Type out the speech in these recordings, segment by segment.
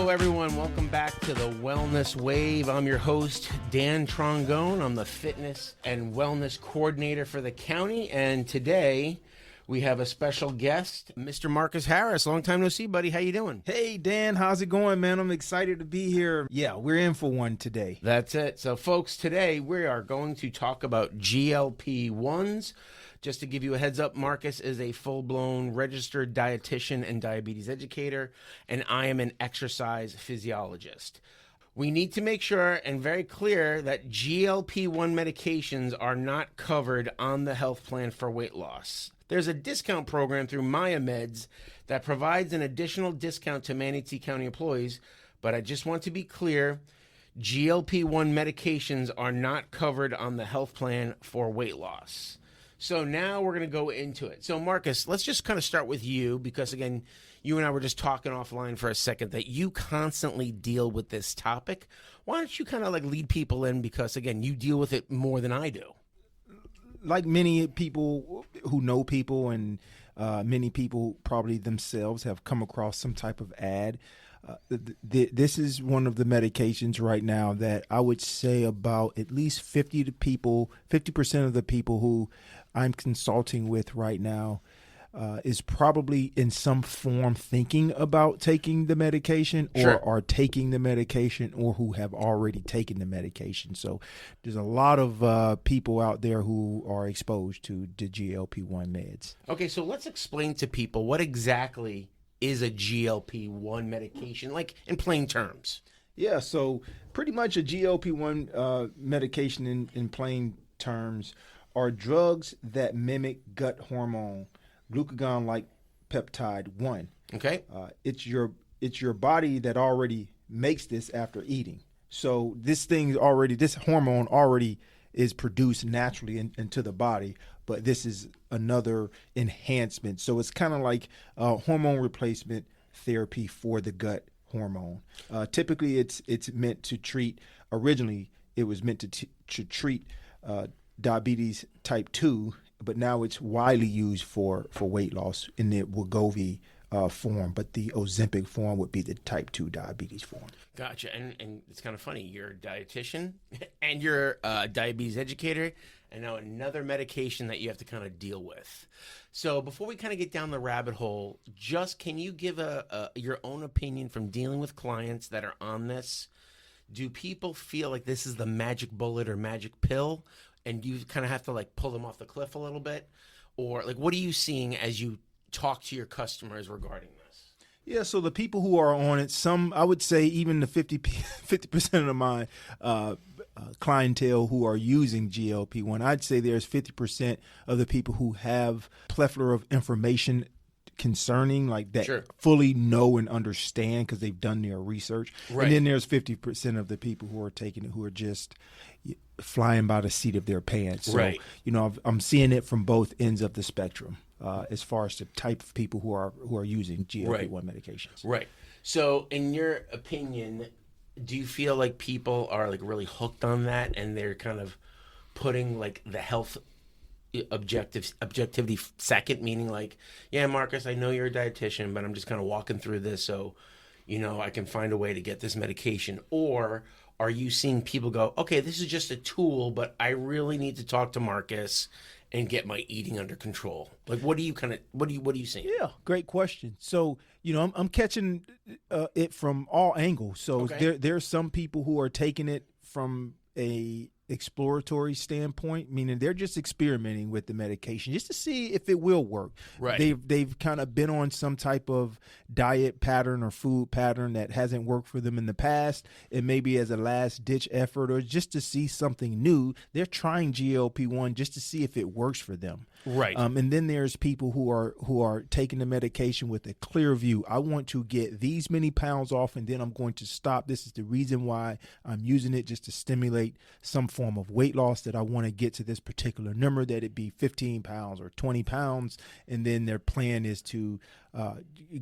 Hello, everyone. Welcome back to the Wellness Wave. I'm your host, Dan Trongone. I'm the fitness and wellness coordinator for the county. And today we have a special guest, Mr. Marcus Harris. Long time no see, buddy. How you doing? Hey, Dan. How's it going, man? I'm excited to be here. Yeah, we're in for one today. That's it. So, folks, today we are going to talk about GLP-1s. Just to give you a heads up, Marcus is a full-blown registered dietitian and diabetes educator, and I am an exercise physiologist. We need to make sure and very clear that GLP-1 medications are not covered on the health plan for weight loss. There's a discount program through Maya Meds that provides an additional discount to Manatee County employees, but I just want to be clear, GLP-1 medications are not covered on the health plan for weight loss. So now we're going to go into it. So Marcus, let's just kind of start with you because, again, you and I were just talking offline for a second that you constantly deal with this topic. Why don't you kind of like lead people in because, again, you deal with it more than I do. Like many people who know people and many people probably themselves have come across some type of ad. This is one of the medications right now that I would say about at least 50% of the people who I'm consulting with right now is probably in some form thinking about taking the medication or Sure. are taking the medication or who have already taken the medication. So there's a lot of people out there who are exposed to the GLP-1 meds. Okay, so let's explain to people what exactly is a GLP-1 medication, like in plain terms. Yeah, so pretty much a GLP-1 medication in plain terms are drugs that mimic gut hormone, glucagon-like peptide 1. Okay. It's your body that already makes this after eating. So this hormone already is produced naturally into the body, but this is another enhancement. So it's kind of like hormone replacement therapy for the gut hormone. Typically, it's meant to treat. Originally, it was meant to treat diabetes type 2, but now it's widely used for weight loss in the Wegovy form, but the Ozempic form would be the type 2 diabetes form. Gotcha. And it's kind of funny. You're a dietitian and you're a diabetes educator and now another medication that you have to kind of deal with. So before we kind of get down the rabbit hole, just can you give your own opinion from dealing with clients that are on this? Do people feel like this is the magic bullet or magic pill and you kind of have to like pull them off the cliff a little bit? Or like what are you seeing as you talk to your customers regarding this? Yeah, so the people who are on it, some, I would say even the 50% of my clientele who are using GLP-1, I'd say there's 50% of the people who have plethora of information concerning like that Sure. fully know and understand because they've done their research. Right. And then there's 50% of the people who are taking it who are just flying by the seat of their pants. So, Right. I'm seeing it from both ends of the spectrum. As far as the type of people who are using GLP-1 medications. Right. So in your opinion, do you feel like people are like really hooked on that and they're kind of putting like the health objectivity second, meaning like, yeah, Marcus, I know you're a dietitian, but I'm just kind of walking through this so, I can find a way to get this medication? Or are you seeing people go, okay, this is just a tool, but I really need to talk to Marcus and get my eating under control? Like, what are you seeing? Yeah, great question. So, I'm catching it from all angles. So Okay. there's some people who are taking it from a exploratory standpoint, meaning they're just experimenting with the medication just to see if it will work. Right. They've kind of been on some type of diet pattern or food pattern that hasn't worked for them in the past, and maybe as a last ditch effort or just to see something new, they're trying GLP-1 just to see if it works for them. Right. And then there's people who are taking the medication with a clear view. I want to get these many pounds off, and then I'm going to stop. This is the reason why I'm using it, just to stimulate some form of weight loss that I want to get to this particular number, that it be 15 pounds or 20 pounds. And then their plan is to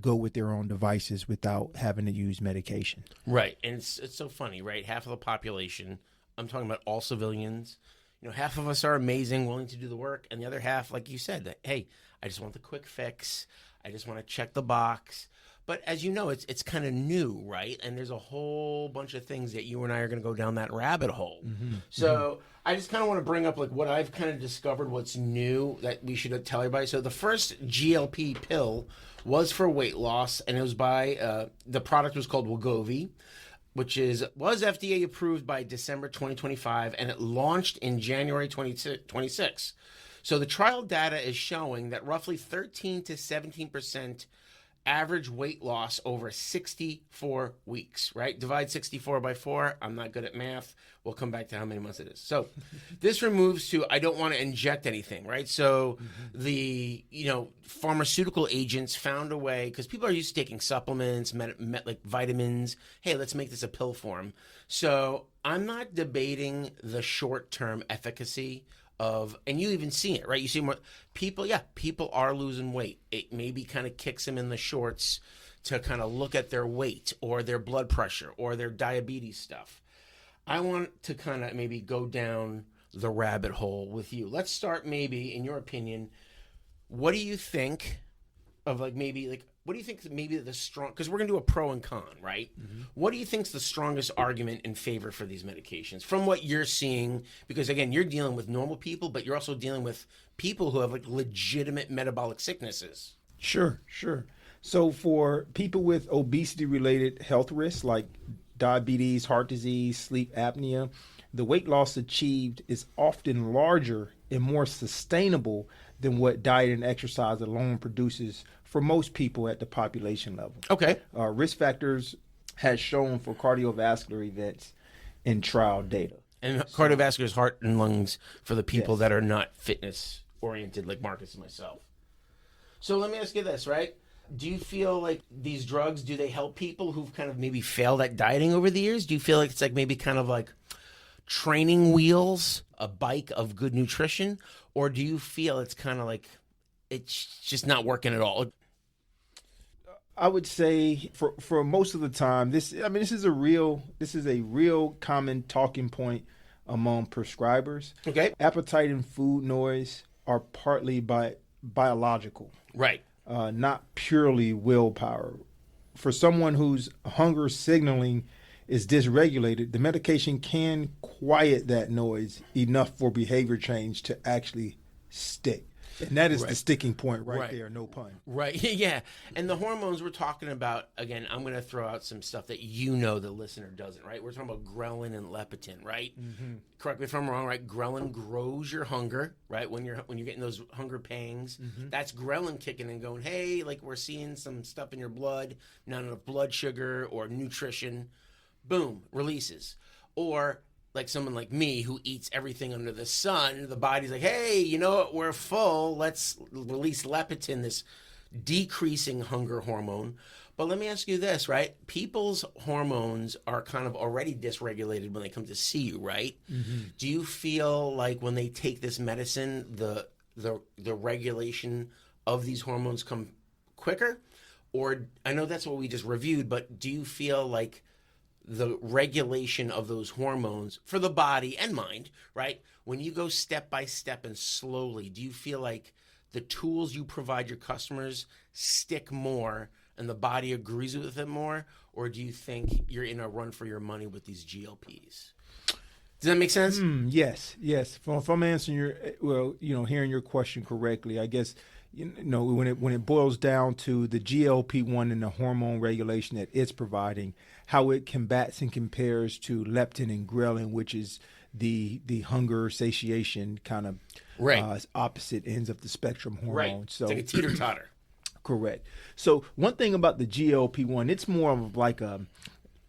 go with their own devices without having to use medication. Right. And it's so funny, right? Half of the population, I'm talking about all civilians, half of us are amazing, willing to do the work. And the other half, like you said, that, hey, I just want the quick fix. I just want to check the box. But as you know, it's kind of new, right? And there's a whole bunch of things that you and I are going to go down that rabbit hole. So I just kind of want to bring up like what I've kind of discovered, what's new that we should tell everybody. So the first GLP pill was for weight loss, and it was by the product was called Wegovy, which was FDA approved by December 2025, and it launched in January 2026. So the trial data is showing that roughly 13 to 17% average weight loss over 64 weeks, right? Divide 64 by 4. I'm not good at math. We'll come back to how many months it is. So this removes to, I don't want to inject anything, right? So the, pharmaceutical agents found a way, because people are used to taking supplements, like vitamins. Hey, let's make this a pill form. So I'm not debating the short-term efficacy and you even see it, right? You see more people are losing weight. It maybe kind of kicks them in the shorts to kind of look at their weight or their blood pressure or their diabetes stuff. I want to kind of maybe go down the rabbit hole with you. Let's start maybe, in your opinion, what do you think of what do you think maybe the strong, because we're going to do a pro and con, right? What do you think is the strongest argument in favor for these medications from what you're seeing? Because again, you're dealing with normal people, but you're also dealing with people who have like legitimate metabolic sicknesses. Sure. So for people with obesity-related health risks like diabetes, heart disease, sleep apnea, the weight loss achieved is often larger and more sustainable than what diet and exercise alone produces for most people at the population level. Okay. Risk factors has shown for cardiovascular events in trial data. And cardiovascular is heart and lungs for the people that are not fitness oriented like Marcus and myself. So let me ask you this, right? Do you feel like these drugs, do they help people who've kind of maybe failed at dieting over the years? Do you feel like it's like maybe kind of like training wheels, a bike of good nutrition? Or do you feel it's kind of like it's just not working at all? I would say for most of the time, this is a real common talking point among prescribers. Okay. Appetite and food noise are partly biological. Right. Not purely willpower. For someone whose hunger signaling is dysregulated, the medication can quiet that noise enough for behavior change to actually stick. And that is the sticking point right there, no pun. Right, yeah. And the hormones we're talking about, again, I'm going to throw out some stuff that the listener doesn't, right? We're talking about ghrelin and leptin, right? Correct me if I'm wrong, right? Ghrelin grows your hunger, right? When you're getting those hunger pangs, that's ghrelin kicking and going, hey, like we're seeing some stuff in your blood, not enough blood sugar or nutrition. Boom, releases. Or like someone like me who eats everything under the sun, the body's like, hey, you know what, we're full, let's release leptin, this decreasing hunger hormone. But let me ask you this, right? People's hormones are kind of already dysregulated when they come to see you, right? Do you feel like when they take this medicine, the regulation of these hormones come quicker? Or I know that's what we just reviewed, but do you feel like the regulation of those hormones for the body and mind, right? When you go step by step and slowly, do you feel like the tools you provide your customers stick more and the body agrees with it more? Or do you think you're in a run for your money with these GLPs? Does that make sense? Yes. If I'm answering hearing your question correctly, I guess, when it boils down to the GLP-1 and the hormone regulation that it's providing, how it combats and compares to leptin and ghrelin, which is the hunger satiation kind of opposite ends of the spectrum hormone. Right. So it's like a teeter-totter. Correct. So one thing about the GLP-1, it's more of like a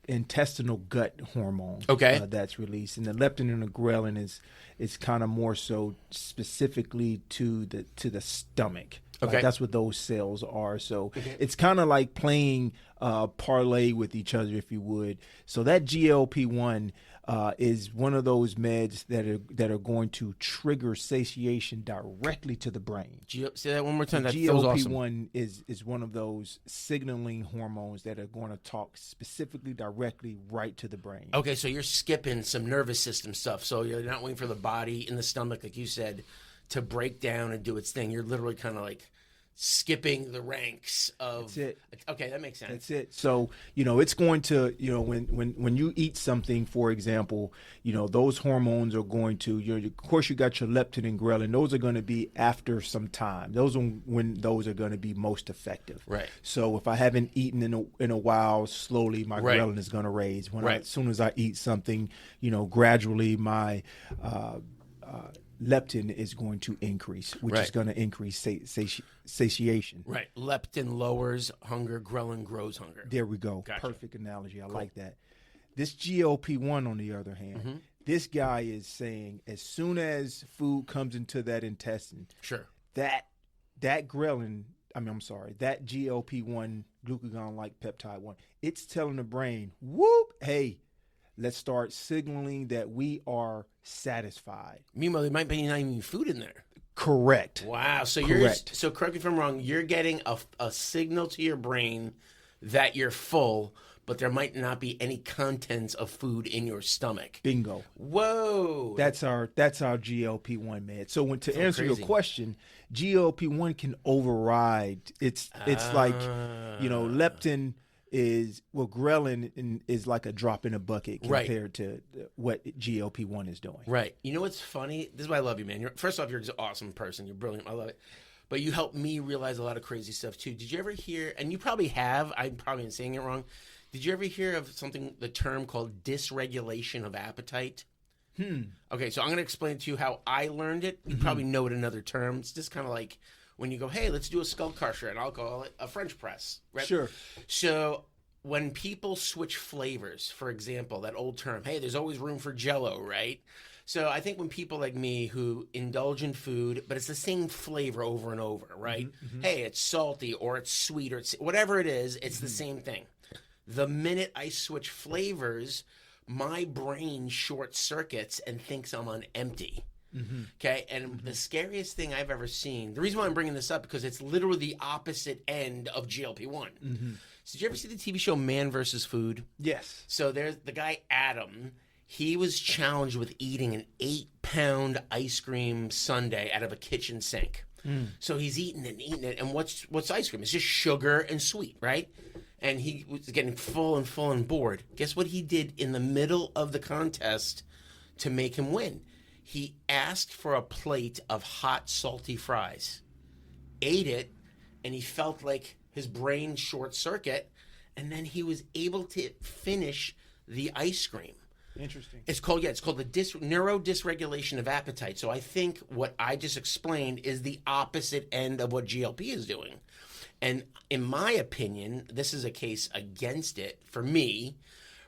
intestinal gut hormone that's released, and the leptin and the ghrelin is kind of more so specifically to the stomach. Okay. Like that's what those cells are. So it's kind of like playing parlay with each other, if you would. So that GLP-1 is one of those meds that are going to trigger satiation directly to the brain. Say that one more time. That GLP-1 awesome. is one of those signaling hormones that are going to talk specifically directly right to the brain. Okay, so you're skipping some nervous system stuff. So you're not waiting for the body in the stomach, like you said, to break down and do its thing. You're literally kind of like skipping the ranks of. That's it. Okay, that makes sense. That's it. So, it's going to, when you eat something, for example, those hormones are going to, of course, you got your leptin and ghrelin. Those are going to be after some time. Those are when those are going to be most effective. Right. So if I haven't eaten in a while, slowly my Right. ghrelin is going to raise. Right. As soon as I eat something, gradually my leptin is going to increase, which Right. is going to increase satiation. Right. Leptin lowers hunger, ghrelin grows hunger. There we go. Gotcha. Perfect analogy. I like that. This GLP-1, on the other hand, this guy is saying as soon as food comes into that intestine, Sure. that ghrelin, that GLP-1 glucagon-like peptide 1, it's telling the brain, whoop, hey, let's start signaling that we are satisfied. Meanwhile, there might be not even food in there. Correct. Wow. So Correct. so correct me if I'm wrong, you're getting a signal to your brain that you're full, but there might not be any contents of food in your stomach. Bingo. Whoa. That's our GLP-1 med. So to answer crazy. your question, GLP-1 can override. It's like, leptin is, ghrelin is like a drop in a bucket compared to what GLP-1 is doing. Right. You know what's funny? This is why I love you, man. First off, you're just an awesome person. You're brilliant. I love it. But you helped me realize a lot of crazy stuff too. Did you ever hear, and you probably have, I'm probably saying it wrong. Did you ever hear of the term called dysregulation of appetite? Okay, so I'm going to explain to you how I learned it. You probably know it in other terms. It's just kind of like when you go, hey, let's do a skull crusher, and I'll call it a French press. Right? Sure. So when people switch flavors, for example, that old term, hey, there's always room for Jell-O, right? So I think when people like me who indulge in food, but it's the same flavor over and over, right? Hey, it's salty or it's sweet or it's whatever it is, it's the same thing. The minute I switch flavors, my brain short circuits and thinks I'm on empty. Okay, and the scariest thing I've ever seen, the reason why I'm bringing this up, because it's literally the opposite end of GLP-1. So did you ever see the TV show Man vs. Food? Yes. So there's the guy Adam. He was challenged with eating an 8-pound ice cream sundae out of a kitchen sink. So he's eating it, and what's ice cream? It's just sugar and sweet, right? And he was getting full and bored. Guess what he did in the middle of the contest to make him win? He asked for a plate of hot, salty fries, ate it, and he felt like his brain short circuit, and then he was able to finish the ice cream. Interesting. It's called the neuro dysregulation of appetite. So I think what I just explained is the opposite end of what GLP is doing. And in my opinion, this is a case against it for me,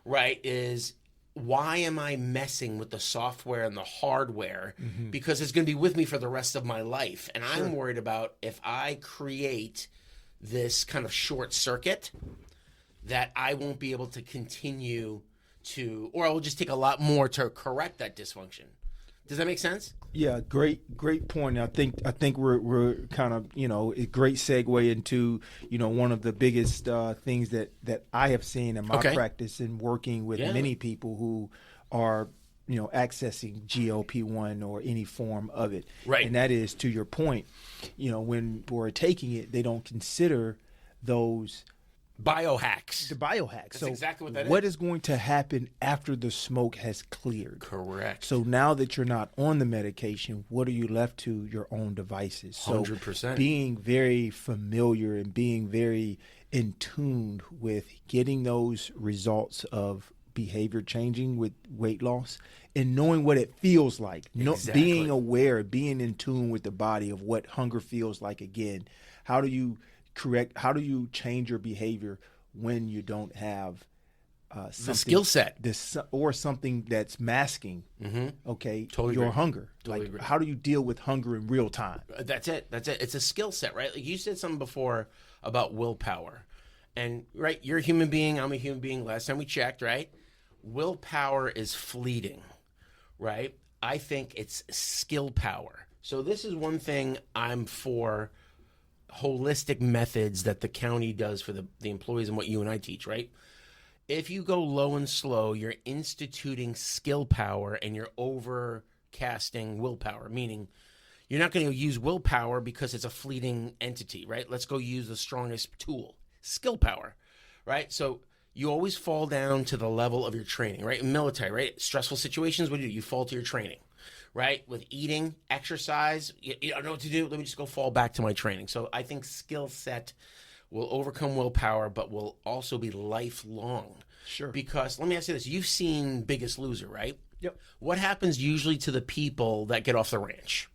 right, is why am I messing with the software and the hardware? Because it's going to be with me for the rest of my life. And I'm worried about if I create this kind of short circuit that I won't be able to continue or I will just take a lot more to correct that dysfunction. Does that make sense? Yeah, great point. I think we're kind of, a great segue into, one of the biggest things that I have seen in my practice in working with many people who are, accessing GLP-1 or any form of it. Right. And that is, to your point, when we're taking it, they don't consider those Biohacks. the biohacks. That's exactly what that What is. is going to happen after the smoke has cleared? Correct. So now that you're not on the medication, what are you left to? Your own devices. So 100%. being very familiar and being very in tune with getting those results of behavior changing with weight loss and knowing what it feels like. Exactly. Being aware, being in tune with the body of what hunger feels like again. How do you change your behavior when you don't have the skill set or something that's masking Totally your agree. hunger? Totally agree. How do you deal with hunger in real time? That's it. It's a skill set, right? Like you said something before about willpower. And right, you're a human being, I'm a human being. Last time we checked, right? Willpower is fleeting, right? I think it's skill power. So this is one thing I'm for, holistic methods that the county does for the employees and what you and I teach, right? If you go low and slow, you're instituting skill power and you're overcasting willpower, meaning You're not going to use willpower because it's a fleeting entity, right? Let's go use the strongest tool, skill power, right? So you always fall down to the level of your training, right? In military, right? Stressful situations, what do? You fall to your training, right? With eating, exercise, you don't know what to do. Let me just go fall back to my training. So I think skill set will overcome willpower, but will also be lifelong. Sure. Because let me ask you this. You've seen Biggest Loser, right? Yep. What happens usually to the people that get off the ranch?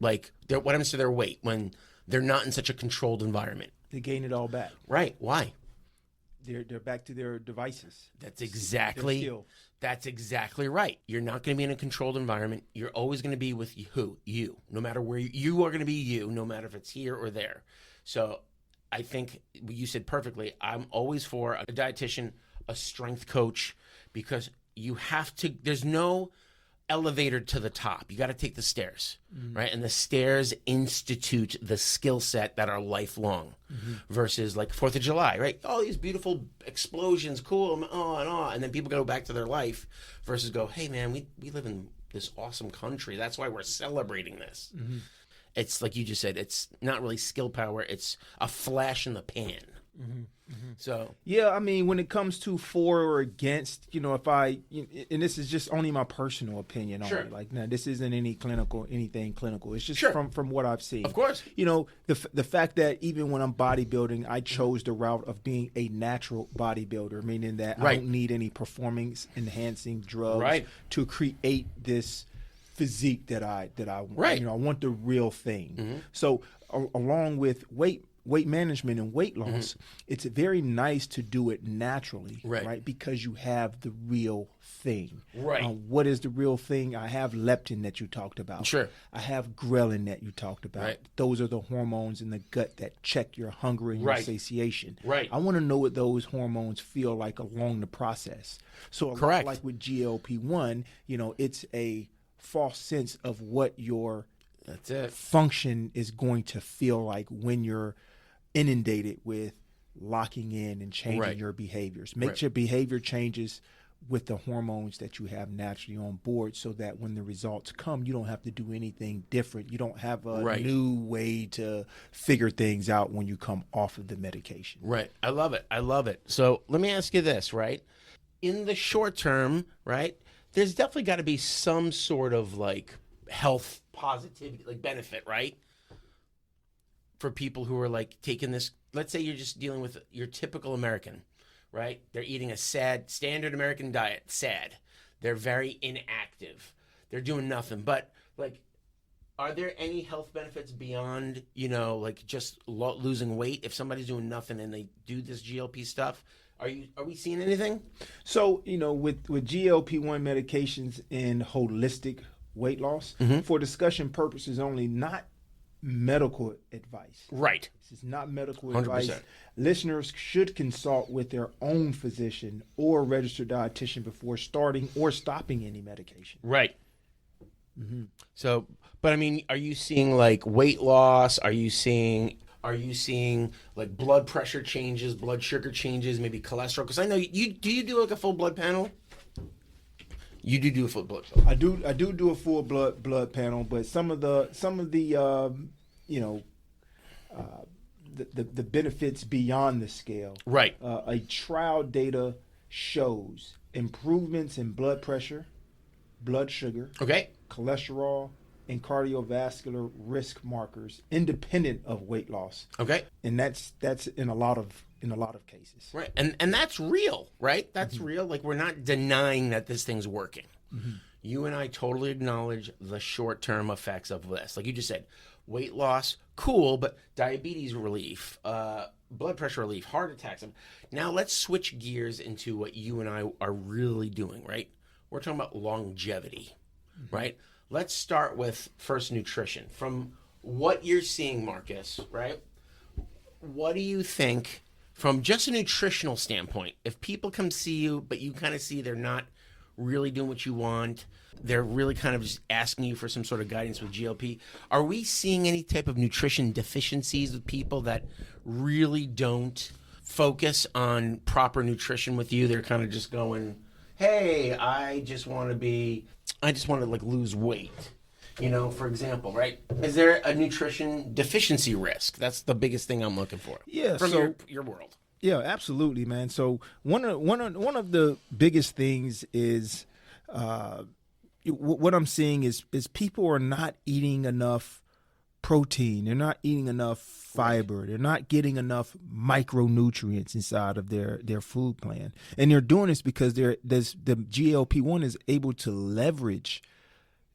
Like, what happens to their weight when they're not in such a controlled environment? They gain it all back. Right. Why? They're back to their devices. That's exactly right. You're not going to be in a controlled environment. You're always going to be with who? You. No matter where you are going to be you, no matter if it's here or there. So I think you said perfectly. I'm always for a dietitian, a strength coach, because you have to, there's no elevator to the top. You got to take the stairs, right? And the stairs institute the skill set that are lifelong versus like 4th of July, right? All these beautiful explosions, cool, and then people go back to their life versus go, hey man, we live in this awesome country. That's why we're celebrating this. It's like you just said, it's not really skill power. It's a flash in the pan. So yeah, I mean, when it comes to for or against, if and this is just only my personal opinion on it. Like, now, this isn't anything clinical. It's just from what I've seen. Of course. The fact that even when I'm bodybuilding, I chose the route of being a natural bodybuilder, meaning that I don't need any performance enhancing drugs to create this physique that I want. I want the real thing. So along with weight management and weight loss, it's very nice to do it naturally, right? Because you have the real thing. Right. What is the real thing? I have leptin that you talked about. Sure. I have ghrelin that you talked about. Right. Those are the hormones in the gut that check your hunger and your satiation. Right. I want to know what those hormones feel like along the process. So lot like with GLP-1, it's a false sense of what your function is going to feel like when you're inundated with locking in and changing your behaviors. Make your behavior changes with the hormones that you have naturally on board so that when the results come, you don't have to do anything different. You don't have a new way to figure things out when you come off of the medication. Right. I love it. So let me ask you this, right? In the short term, right, there's definitely got to be some sort of like health positivity, like benefit, right? For people who are like taking this, let's say you're just dealing with your typical American, right? They're eating a standard American diet, sad. They're very inactive. They're doing nothing. But like, are there any health benefits beyond, like just losing weight? If somebody's doing nothing and they do this GLP stuff, are we seeing anything? So, with GLP-1 medications and holistic weight loss, for discussion purposes only, not medical advice. Right. This is not medical 100%. advice. Listeners should consult with their own physician or registered dietitian before starting or stopping any medication. Right. So, but I mean, are you seeing like weight loss? Are you seeing like blood pressure changes, blood sugar changes, maybe cholesterol? Because I know you do like a full blood panel? You do a full blood panel. I do a full blood panel, but some of the the benefits beyond the scale. Right. A trial data shows improvements in blood pressure, blood sugar, cholesterol, and cardiovascular risk markers independent of weight loss. Okay. And that's in a lot of cases. Right. And that's real, right? That's real. Like, we're not denying that this thing's working. You and I totally acknowledge the short-term effects of this. Like you just said, weight loss, cool, but diabetes relief, blood pressure relief, heart attacks. Now let's switch gears into what you and I are really doing, right? We're talking about longevity, right? Let's start with first nutrition. From what you're seeing, Marcus, right? What do you think from just a nutritional standpoint? If people come see you, but you kind of see they're not really doing what you want, they're really kind of just asking you for some sort of guidance with GLP, are we seeing any type of nutrition deficiencies with people that really don't focus on proper nutrition with you? They're kind of just going, hey, I just want to like lose weight. For example, right? Is there a nutrition deficiency risk? That's the biggest thing I'm looking for. Yeah, From so your world. yeah, absolutely, man. So one of the biggest things is what I'm seeing is people are not eating enough protein. They're not eating enough fiber. Right. They're not getting enough micronutrients inside of their food plan, and they're doing this because the GLP-1 is able to leverage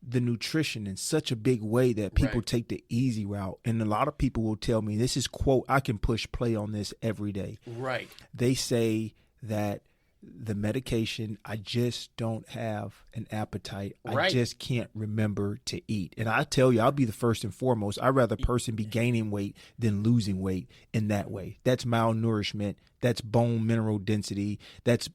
the nutrition in such a big way that people take the easy route. And a lot of people will tell me, this is quote, I can push play on this every day. Right. They say that the medication, I just don't have an appetite. Right. I just can't remember to eat. And I tell you, I'll be the first and foremost. I'd rather a person be gaining weight than losing weight in that way. That's malnourishment. That's bone mineral density. That's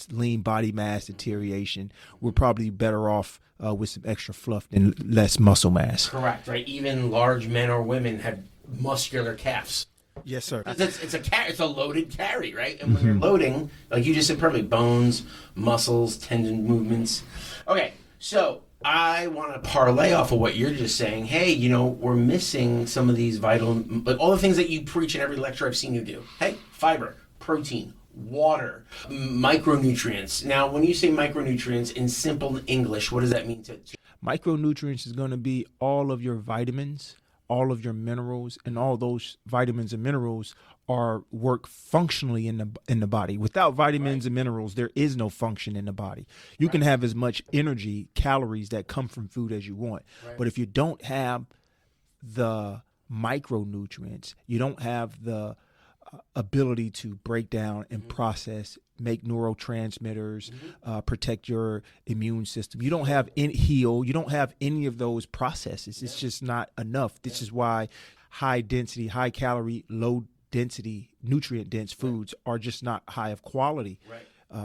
lean body mass deterioration. We're probably better off with some extra fluff than less muscle mass. Correct. Right. Even large men or women have muscular calves. Yes, sir. It's a loaded carry, right? And when you're loading, like you just said perfectly, bones, muscles, tendon movements. Okay, so I want to parlay off of what you're just saying. Hey, we're missing some of these vital, like all the things that you preach in every lecture I've seen you do. Hey, fiber, protein, water, micronutrients. Now, when you say micronutrients in simple English, what does that mean to Micronutrients is going to be all of your vitamins, all of your minerals, and all those vitamins and minerals work functionally in the body. Without vitamins and minerals, there is no function in the body. You can have as much energy, calories that come from food as you want. But if you don't have the micronutrients, you don't have the ability to break down and process, make neurotransmitters, protect your immune system. You don't have you don't have any of those processes. It's just not enough. This is why high density, high calorie, low density, nutrient dense foods are just not high of quality.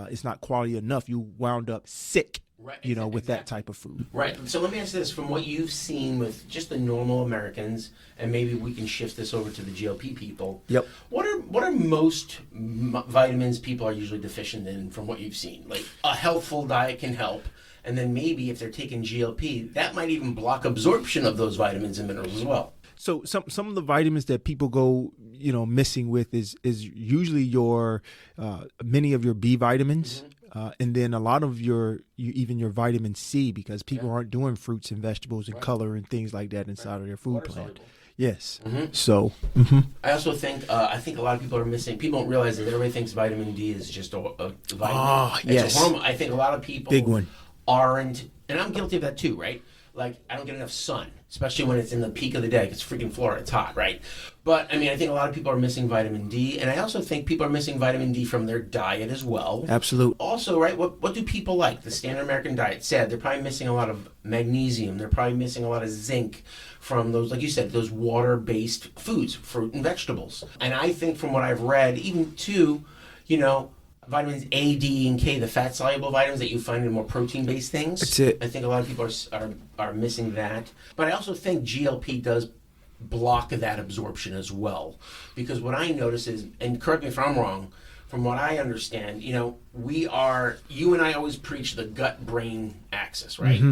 It's not quality enough. You wound up sick. With that type of food. Right. So let me ask this: from what you've seen with just the normal Americans, and maybe we can shift this over to the GLP people. Yep. What are most vitamins people are usually deficient in, from what you've seen? Like a healthful diet can help, and then maybe if they're taking GLP, that might even block absorption of those vitamins and minerals as well. So some of the vitamins that people go missing with is usually your many of your B vitamins. And then a lot of even your vitamin C, because people aren't doing fruits and vegetables and color and things like that inside of their food plan. Yes. So I also think I think a lot of people are missing. People don't realize that everybody thinks vitamin D is just a vitamin. It's a hormone. I think a lot of people big one aren't, and I'm guilty of that too, right? Like, I don't get enough sun, especially when it's in the peak of the day. It's freaking Florida. It's hot, right? But, I think a lot of people are missing vitamin D, and I also think people are missing vitamin D from their diet as well. Absolutely. Also, right, what do people like? The standard American diet said they're probably missing a lot of magnesium. They're probably missing a lot of zinc from those, like you said, those water-based foods, fruit and vegetables. And I think from what I've read, even too, vitamins A, D, and K, the fat-soluble vitamins that you find in more protein-based things. That's it. I think a lot of people are missing that. But I also think GLP does block that absorption as well. Because what I notice is, and correct me if I'm wrong, from what I understand, you and I always preach the gut-brain axis, right?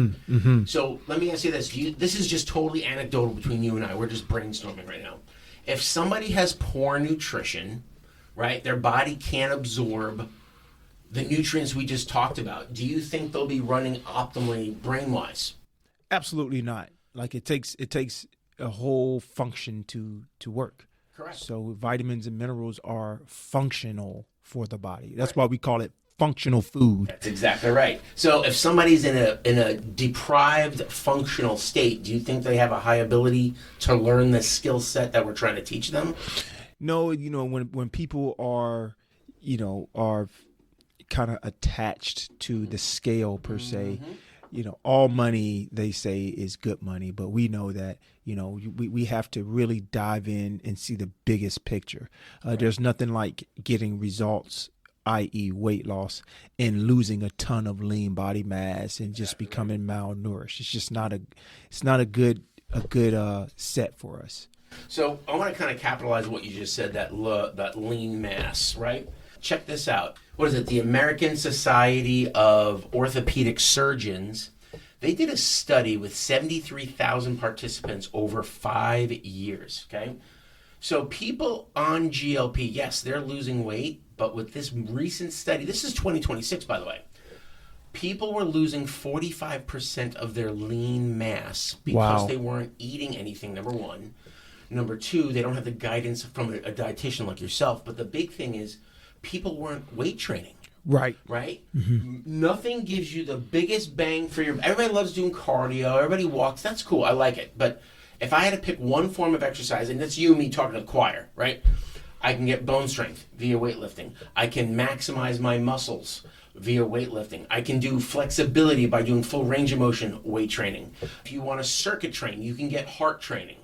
So let me ask you this. This is just totally anecdotal between you and I. We're just brainstorming right now. If somebody has poor nutrition, right, their body can't absorb the nutrients we just talked about, do you think they'll be running optimally brain-wise? Absolutely not. Like it takes a whole function to work. Correct. So vitamins and minerals are functional for the body. That's why we call it functional food. That's exactly right. So if somebody's in a deprived functional state, do you think they have a high ability to learn the skill set that we're trying to teach them? No, when people are kind of attached to the scale per se, all money they say is good money, but we know that, we have to really dive in and see the biggest picture. There's nothing like getting results, i.e. weight loss, and losing a ton of lean body mass and just becoming malnourished. It's just not a good set for us. So I want to kind of capitalize what you just said, that lean mass, right? Check this out. What is it? The American Society of Orthopedic Surgeons, They did a study with 73,000 participants over 5 years, okay? So people on GLP, yes, they're losing weight, but with this recent study, this is 2026, by the way, people were losing 45% of their lean mass because they weren't eating anything, number one. Number two, they don't have the guidance from a dietitian like yourself. But the big thing is people weren't weight training. Right. Nothing gives you the biggest bang for your... Everybody loves doing cardio. Everybody walks. That's cool. I like it. But if I had to pick one form of exercise, and that's you and me talking to the choir, right? I can get bone strength via weightlifting. I can maximize my muscles via weightlifting. I can do flexibility by doing full range of motion weight training. If you want to circuit train, you can get heart training.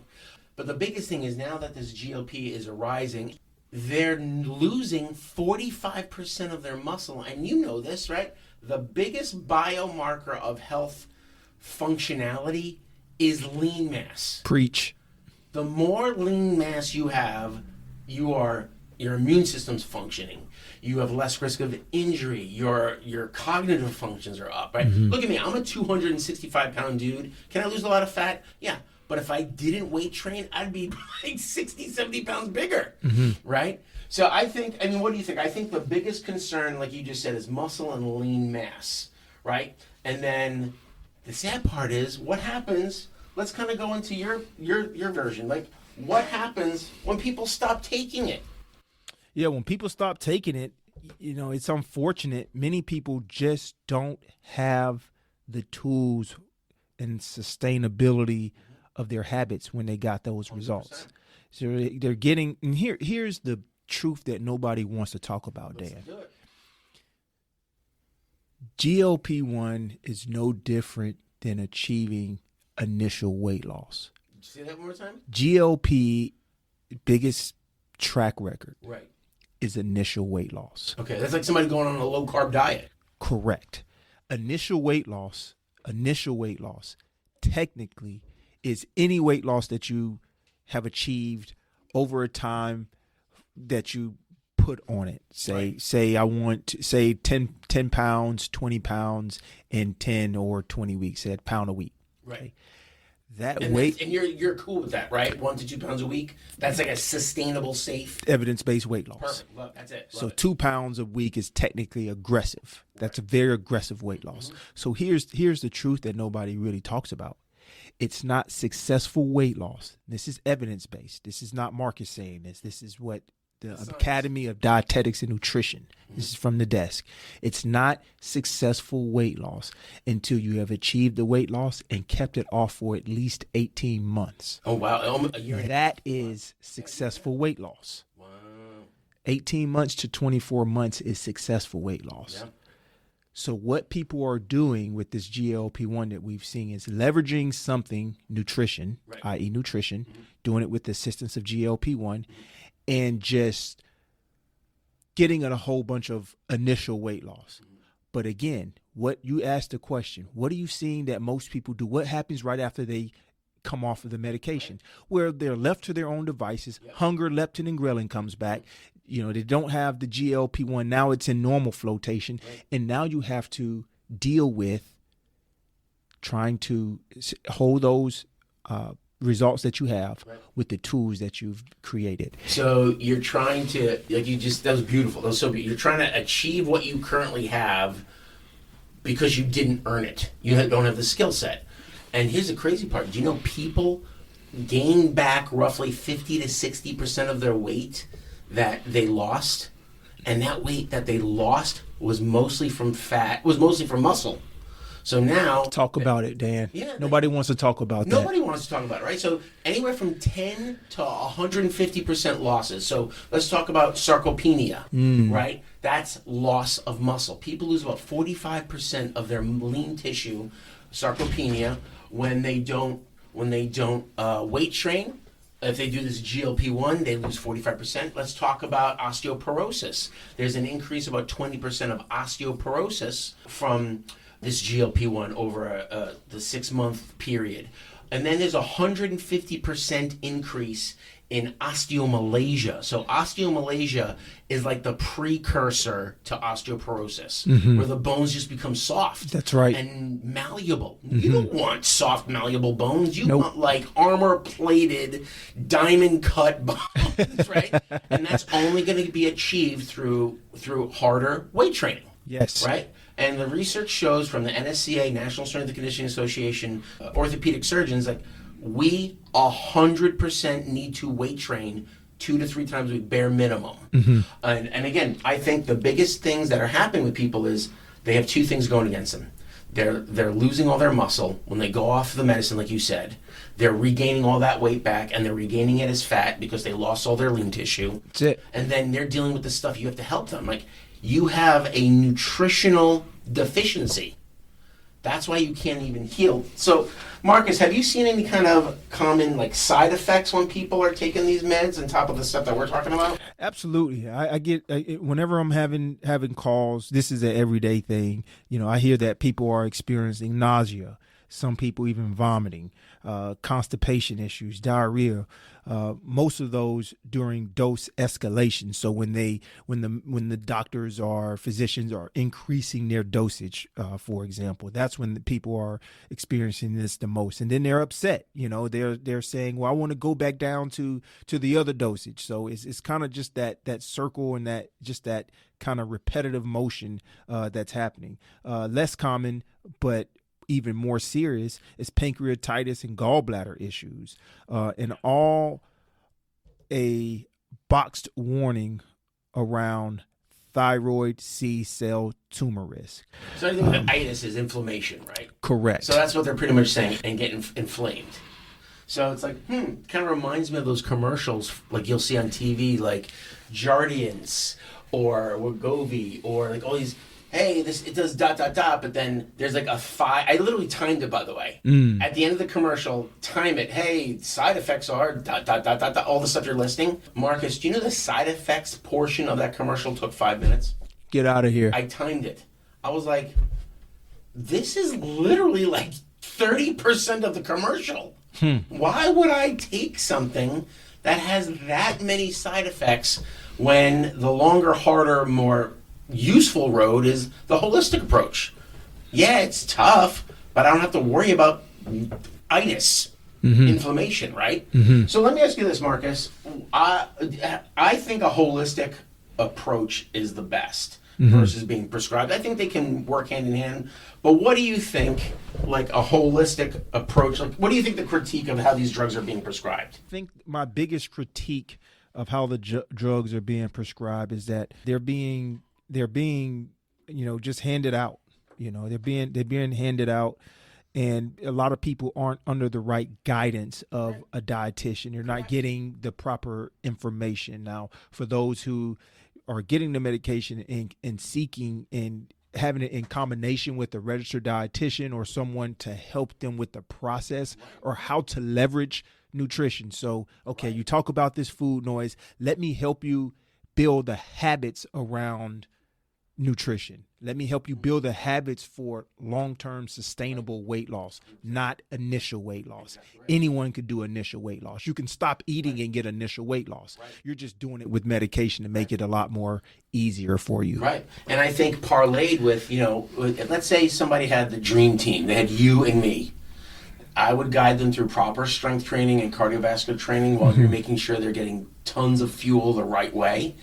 But the biggest thing is now that this GLP is arising, they're losing 45% of their muscle. And you know this, right? The biggest biomarker of health functionality is lean mass. Preach. The more lean mass you have, your immune system's functioning. You have less risk of injury. Your cognitive functions are up, right? Look at me. I'm a 265-pound dude. Can I lose a lot of fat? Yeah. But if I didn't weight train, I'd be like 60, 70 pounds bigger, right? So I mean, what do you think? I think the biggest concern, like you just said, is muscle and lean mass, right? And then the sad part is what happens, let's kind of go into your version. Like, what happens when people stop taking it? Yeah, when people stop taking it, it's unfortunate. Many people just don't have the tools and sustainability of their habits when they got those results. 100%. So they're getting, and here's the truth that nobody wants to talk about, Dan. GLP-1 is no different than achieving initial weight loss. Say that one more time. GLP biggest track record right is initial weight loss. Okay, that's like somebody going on a low carb diet. Correct. Initial weight loss technically is any weight loss that you have achieved over a time that you put on it. Say I want to say 10 pounds, 20 pounds in 10 or 20 weeks, say a pound a week. Right. Okay? That weight, and you're cool with that, right? 1 to 2 pounds a week. That's like a sustainable, safe, evidence-based weight loss. Perfect. Love, that's it. So 2 pounds a week is technically aggressive. That's a very aggressive weight loss. So here's the truth that nobody really talks about. It's not successful weight loss. This is evidence-based. This is not Marcus saying this. This is what the Academy of Dietetics and Nutrition. This is from the desk. It's not successful weight loss until you have achieved the weight loss and kept it off for at least 18 months. Oh, wow. That is successful weight loss. Wow. 18 months to 24 months is successful weight loss. Yeah. So what people are doing with this GLP-1 that we've seen is leveraging something, nutrition, i.e. nutrition, doing it with the assistance of GLP-1, and just getting a whole bunch of initial weight loss. But again, what you asked the question, what are you seeing that most people do? What happens right after they come off of the medication? Where they're left to their own devices, hunger, leptin, and ghrelin comes back. They don't have the GLP-1. Now it's in normal flotation. And now you have to deal with trying to hold those results that you have with the tools that you've created. So you're trying to, that was beautiful. That was so beautiful. You're trying to achieve what you currently have because you didn't earn it. You don't have the skill set. And here's the crazy part. Do you know people gain back roughly 50 to 60% of their weight that they lost? And that weight that they lost was mostly from muscle. So now... Talk about it, Dan. Yeah. Nobody wants to talk about that. Nobody wants to talk about it, right? So anywhere from 10 to 150% losses. So let's talk about sarcopenia, right? That's loss of muscle. People lose about 45% of their lean tissue, sarcopenia, when they don't weight train. If they do this GLP-1, they lose 45%. Let's talk about osteoporosis. There's an increase of about 20% of osteoporosis from this GLP-1 over the 6-month period. And then there's a 150% increase in osteomalacia. So osteomalacia is like the precursor to osteoporosis, where the bones just become soft. That's right. And malleable. You don't want soft, malleable bones. You want like armor-plated, diamond-cut bones, right? And that's only going to be achieved through harder weight training. Yes. Right? And the research shows from the NSCA, National Strength and Conditioning Association, orthopedic surgeons, like we 100% need to weight train 2 to 3 times a week, bare minimum. And again, I think the biggest things that are happening with people is they have 2 things going against them. They're losing all their muscle when they go off the medicine, like you said. They're regaining all that weight back, and they're regaining it as fat because they lost all their lean tissue. That's it. And then they're dealing with the stuff you have to help them. Like, you have a nutritional deficiency. That's why you can't even heal. So, Marcus, have you seen any kind of common like side effects when people are taking these meds on top of the stuff that we're talking about? Absolutely. I get whenever I'm having calls, this is an everyday thing. You know, I hear that people are experiencing nausea, some people even vomiting, constipation issues, diarrhea. Most of those during dose escalation. So when the doctors or physicians are increasing their dosage, for example, that's when the people are experiencing this the most. And then they're upset. You know, they're saying, well, I want to go back down to the other dosage. So it's kind of just that circle and that kind of repetitive motion that's happening. Less common, but even more serious is pancreatitis and gallbladder issues, and all a boxed warning around thyroid C cell tumor risk. So I think the itis is inflammation, right? Correct. So that's what they're pretty much saying, and getting inflamed. So it's like, kind of reminds me of those commercials like you'll see on TV, like Jardiance or Wegovy or like all these. Hey, it does ... but then there's like a 5. I literally timed it, by the way. At the end of the commercial, time it. Hey, side effects are ... all the stuff you're listing. Marcus, do you know the side effects portion of that commercial took 5 minutes? Get out of here. I timed it. I was like, this is literally like 30% of the commercial. Why would I take something that has that many side effects when the longer, harder, more useful road is the holistic approach? Yeah, it's tough, but I don't have to worry about itis, inflammation, right? So let me ask you this, Marcus. I think a holistic approach is the best versus being prescribed. I think they can work hand in hand, but what do you think, like a holistic approach, like what do you think the critique of how these drugs are being prescribed? I think my biggest critique of how the drugs are being prescribed is that they're being just handed out. They're being handed out, and a lot of people aren't under the right guidance of a dietitian. They're not getting the proper information. Now, for those who are getting the medication and seeking and having it in combination with a registered dietitian or someone to help them with the process or how to leverage nutrition. So, okay, you talk about this food noise. Let me help you build the habits around nutrition. Let me help you build the habits for long-term sustainable weight loss, not initial weight loss. Anyone could do initial weight loss. You can stop eating and get initial weight loss. You're just doing it with medication to make it a lot more easier for you. Right. And I think parlayed with, let's say somebody had the dream team. They had you and me. I would guide them through proper strength training and cardiovascular training while you're making sure they're getting tons of fuel the right way.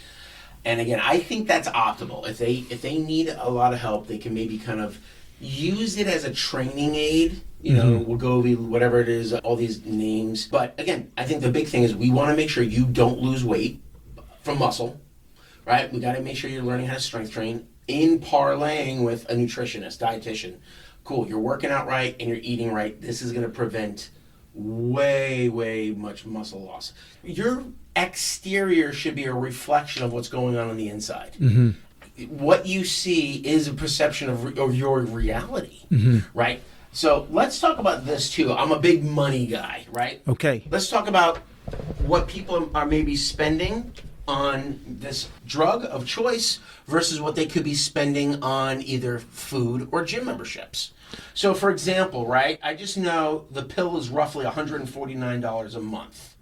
And again, I think that's optimal. If they need a lot of help, they can maybe kind of use it as a training aid. Wegovy, whatever it is, all these names. But again, I think the big thing is we want to make sure you don't lose weight from muscle, right? We got to make sure you're learning how to strength train in parlaying with a nutritionist, dietitian. Cool, you're working out right and you're eating right. This is going to prevent way, way much muscle loss. Your exterior should be a reflection of what's going on the inside. What you see is a perception of your reality, right? So let's talk about this too. I'm a big money guy, right? Okay. Let's talk about what people are maybe spending on this drug of choice versus what they could be spending on either food or gym memberships. So for example, right, I just know the pill is roughly $149 a month.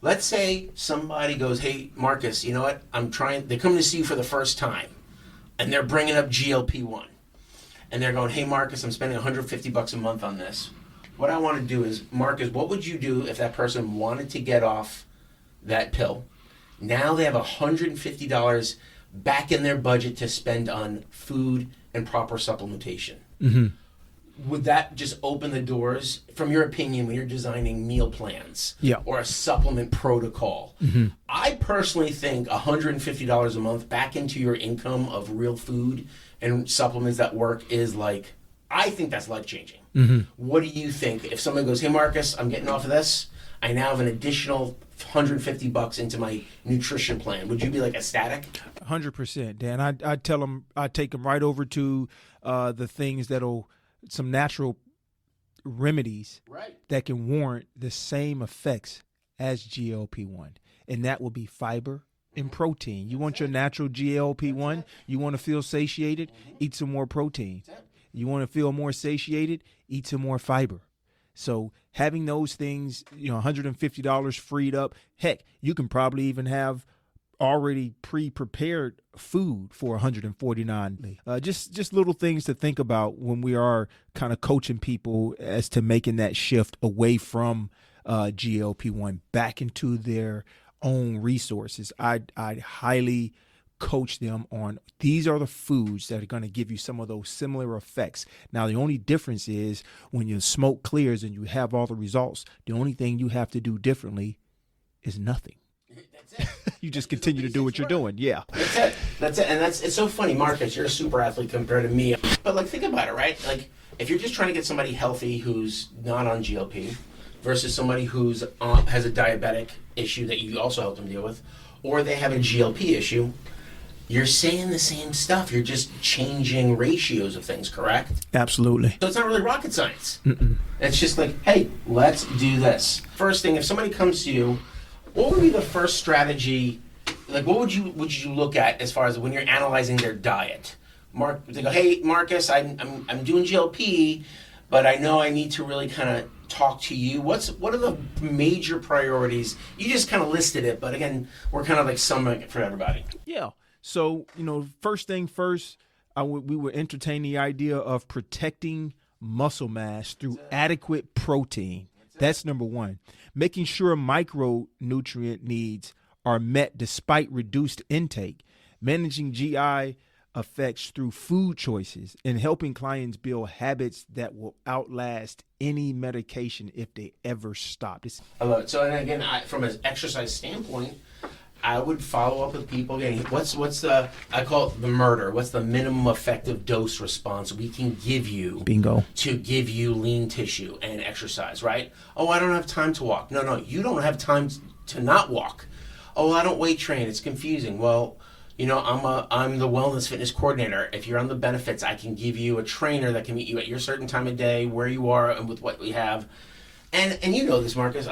Let's say somebody goes, hey, Marcus, you know what, they're coming to see you for the first time, and they're bringing up GLP-1. And they're going, hey, Marcus, I'm spending $150 a month on this. What I want to do is, Marcus, what would you do if that person wanted to get off that pill? Now they have $150 back in their budget to spend on food and proper supplementation. Would that just open the doors, from your opinion, when you're designing meal plans or a supplement protocol? I personally think $150 a month back into your income of real food and supplements that work is like, I think that's life-changing. What do you think? If someone goes, hey, Marcus, I'm getting off of this, I now have an additional $150 into my nutrition plan, would you be like ecstatic? 100%, Dan. I'd tell them, I'd take them right over to the things that'll, some natural remedies that can warrant the same effects as GLP-1. And that will be fiber and protein. You want your natural GLP-1, you want to feel satiated, eat some more protein. You want to feel more satiated, eat some more fiber. So having those things, $150 freed up, heck, you can probably even have already pre-prepared food for $149. Just little things to think about when we are kind of coaching people as to making that shift away from GLP-1 back into their own resources. I'd highly coach them on, these are the foods that are going to give you some of those similar effects. Now, the only difference is when your smoke clears and you have all the results, the only thing you have to do differently is nothing. That's it. You just continue to do what you're doing. Yeah. That's it. And it's so funny, Marcus, you're a super athlete compared to me. But like, think about it, right? Like, if you're just trying to get somebody healthy who's not on GLP versus somebody who's has a diabetic issue that you also help them deal with, or they have a GLP issue, you're saying the same stuff. You're just changing ratios of things, correct? Absolutely. So it's not really rocket science. It's just like, hey, let's do this. First thing, if somebody comes to you, what would be the first strategy? Like, what would you look at as far as when you're analyzing their diet? They go, hey, Marcus, I'm doing GLP, but I know I need to really kind of talk to you. What are the major priorities? You just kind of listed it, but again, we're kind of like summing it for everybody. Yeah. So, first thing first, we would entertain the idea of protecting muscle mass through adequate protein. That's number one. Making sure micronutrient needs are met despite reduced intake. Managing GI effects through food choices and helping clients build habits that will outlast any medication if they ever stop. I love it. So, and again, from an exercise standpoint, I would follow up with people again. What's the, I call it the murder. What's the minimum effective dose response we can give you? Bingo. To give you lean tissue and exercise, right? Oh, I don't have time to walk. No, you don't have time to not walk. Oh, I don't weight train. It's confusing. Well, I'm the wellness fitness coordinator. If you're on the benefits, I can give you a trainer that can meet you at your certain time of day, where you are, and with what we have. And you know this, Marcus.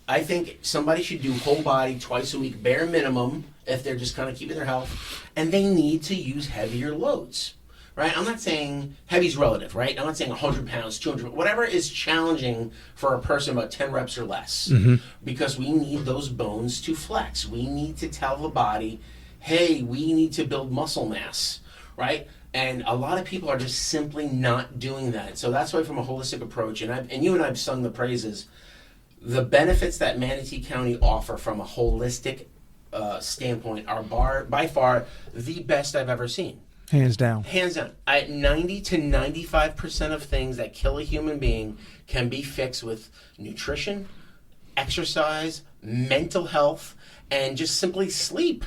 I think somebody should do whole body twice a week, bare minimum, if they're just kind of keeping their health, and they need to use heavier loads, right? I'm not saying heavy's relative, right? I'm not saying 100 pounds, 200, whatever is challenging for a person, about 10 reps or less, because we need those bones to flex. We need to tell the body, hey, we need to build muscle mass, right? And a lot of people are just simply not doing that. So that's why, from a holistic approach, and you and I have sung the praises, the benefits that Manatee County offer from a holistic standpoint are by far the best I've ever seen. Hands down. Hands down. 90 to 95% of things that kill a human being can be fixed with nutrition, exercise, mental health, and just simply sleep.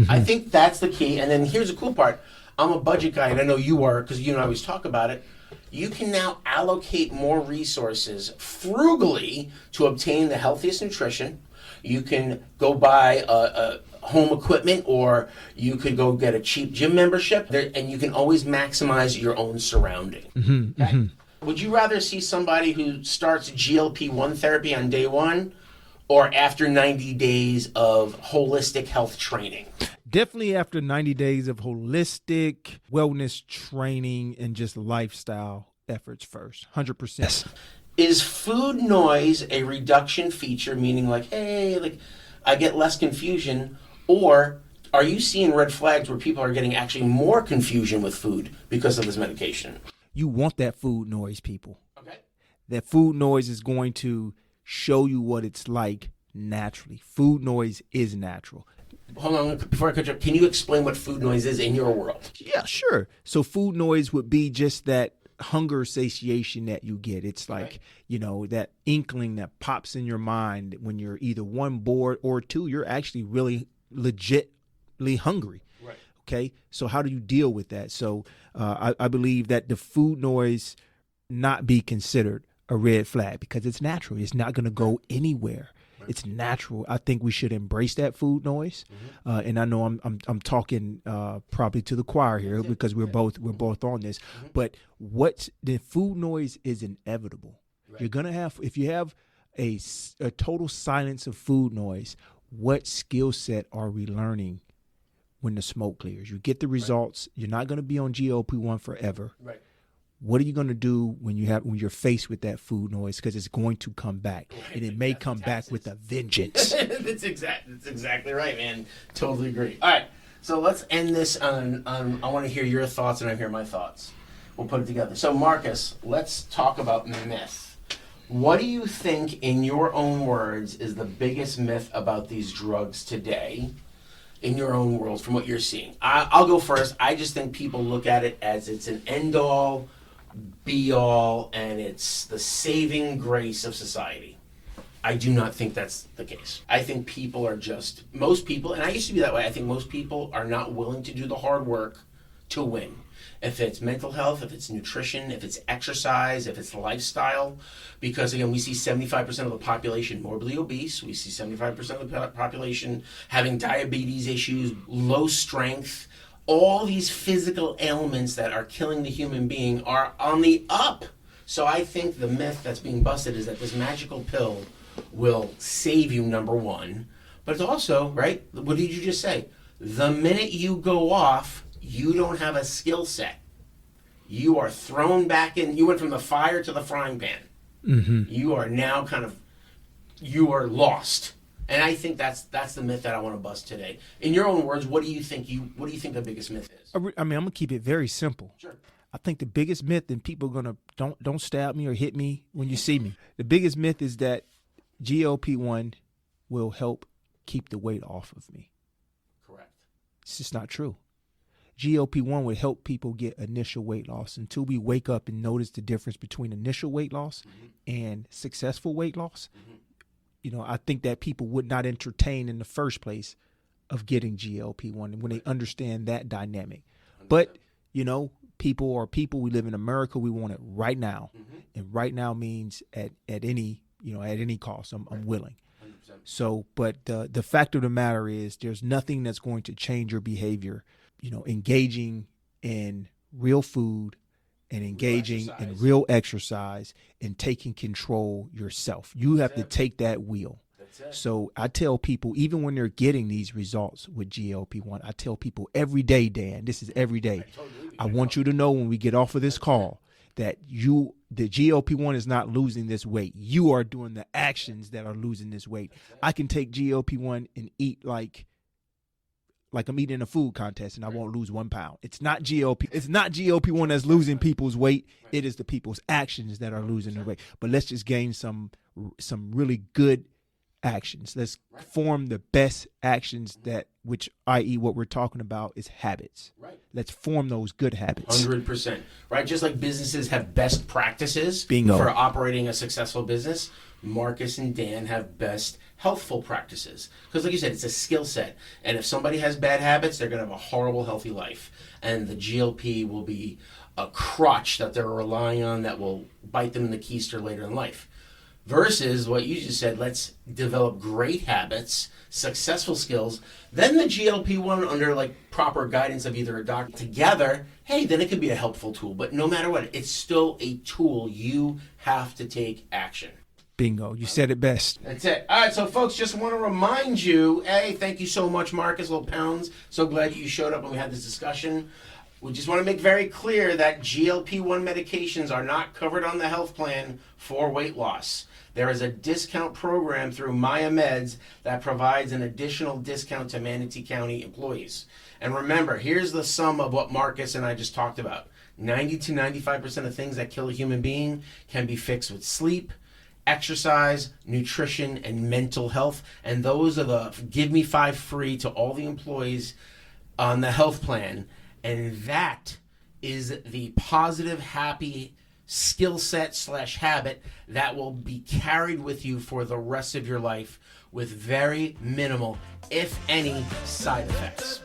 I think that's the key. And then here's the cool part. I'm a budget guy, and I know you are, because you and I always talk about it. You can now allocate more resources frugally to obtain the healthiest nutrition. You can go buy a home equipment, or you could go get a cheap gym membership, and you can always maximize your own surrounding. Okay? Would you rather see somebody who starts GLP-1 therapy on day one, or after 90 days of holistic health training? Definitely after 90 days of holistic wellness training and just lifestyle efforts first. 100%. Yes. Is food noise a reduction feature, meaning like, hey, like I get less confusion, or are you seeing red flags where people are getting actually more confusion with food because of this medication? You want that food noise, people. Okay. That food noise is going to show you what it's like naturally. Food noise is natural. Hold on, before I cut you up, can you explain what food noise is in your world? Yeah, sure. So food noise would be just that hunger satiation that you get. It's like, right. You know, that inkling that pops in your mind when you're either one, bored, or two, you're actually really legitly hungry. Right. Okay. So how do you deal with that? So I believe that the food noise not be considered a red flag because it's natural. It's not going to go anywhere. It's natural. I think we should embrace that food noise, and I know I'm talking probably to the choir here because we're both on this. But what the food noise is inevitable. Right. You're gonna have, if you have a total silence of food noise. What skill set are we learning when the smoke clears? You get the results. Right. You're not gonna be on GLP-1 forever. Right. What are you going to do when you're faced with that food noise? Because it's going to come back, and it may come back with a vengeance. That's exactly right, man. Totally agree. All right, so let's end this on I want to hear your thoughts, and I hear my thoughts. We'll put it together. So, Marcus, let's talk about myth. What do you think, in your own words, is the biggest myth about these drugs today? In your own world, from what you're seeing, I'll go first. I just think people look at it as it's an end-all, be-all, and it's the saving grace of society. I do not think that's the case. I think people are most people, and I used to be that way, I think most people are not willing to do the hard work to win. If it's mental health, if it's nutrition, if it's exercise, if it's lifestyle, because again, we see 75% of the population morbidly obese. We see 75% of the population having diabetes issues, low strength. All these physical ailments that are killing the human being are on the up. So I think the myth that's being busted is that this magical pill will save you, number one. But it's also, right, what did you just say? The minute you go off, you don't have a skill set. You are thrown back in. You went from the fire to the frying pan. Mm-hmm. You are now you are lost. And I think that's the myth that I want to bust today. In your own words, what do you think the biggest myth is? I mean, I'm gonna keep it very simple. Sure. I think the biggest myth, and people are gonna don't stab me or hit me when you see me. The biggest myth is that GLP-1 will help keep the weight off of me. Correct. It's just not true. GLP-1 would help people get initial weight loss until we wake up and notice the difference between initial weight loss and successful weight loss. You know, I think that people would not entertain in the first place of getting GLP-1 when they understand that dynamic. But, you know, people, we live in America, we want it right now. And right now means at any cost, I'm willing. 100%. So, but the fact of the matter is there's nothing that's going to change your behavior. You know, engaging in real food and engaging in real exercise and taking control yourself. You have to take that wheel. So I tell people, even when they're getting these results with GLP-1, I tell people every day, Dan, this is every day. I want you to know when we get off of this call that the GLP-1 is not losing this weight. You are doing the actions that are losing this weight. I can take GLP-1 and eat like I'm eating a food contest and I won't lose 1 pound. It's not GLP-1 that's losing people's weight. It is the people's actions that are losing their weight. But let's just gain some really good actions. Let's form the best actions i.e. what we're talking about is habits. Right. Let's form those good habits. 100%. Right. Just like businesses have best practices Bingo. For operating a successful business, Marcus and Dan have best healthful practices. Because like you said, it's a skill set. And if somebody has bad habits, they're going to have a horrible, healthy life. And the GLP will be a crutch that they're relying on that will bite them in the keister later in life. Versus what you just said, let's develop great habits, successful skills, then the GLP-1 under like proper guidance of either a doctor together, hey, then it could be a helpful tool. But no matter what, it's still a tool. You have to take action. Bingo. You said it best. That's it. All right, so folks, just want to remind you, thank you so much, Marcus Little Pounds. So glad you showed up and we had this discussion. We just want to make very clear that GLP-1 medications are not covered on the health plan for weight loss. There is a discount program through Maya Meds that provides an additional discount to Manatee County employees. And remember, here's the sum of what Marcus and I just talked about. 90 to 95% of things that kill a human being can be fixed with sleep, exercise, nutrition, and mental health. And those are the give me 5 free to all the employees on the health plan. And that is the positive, happy skill set / habit that will be carried with you for the rest of your life with very minimal, if any, side effects.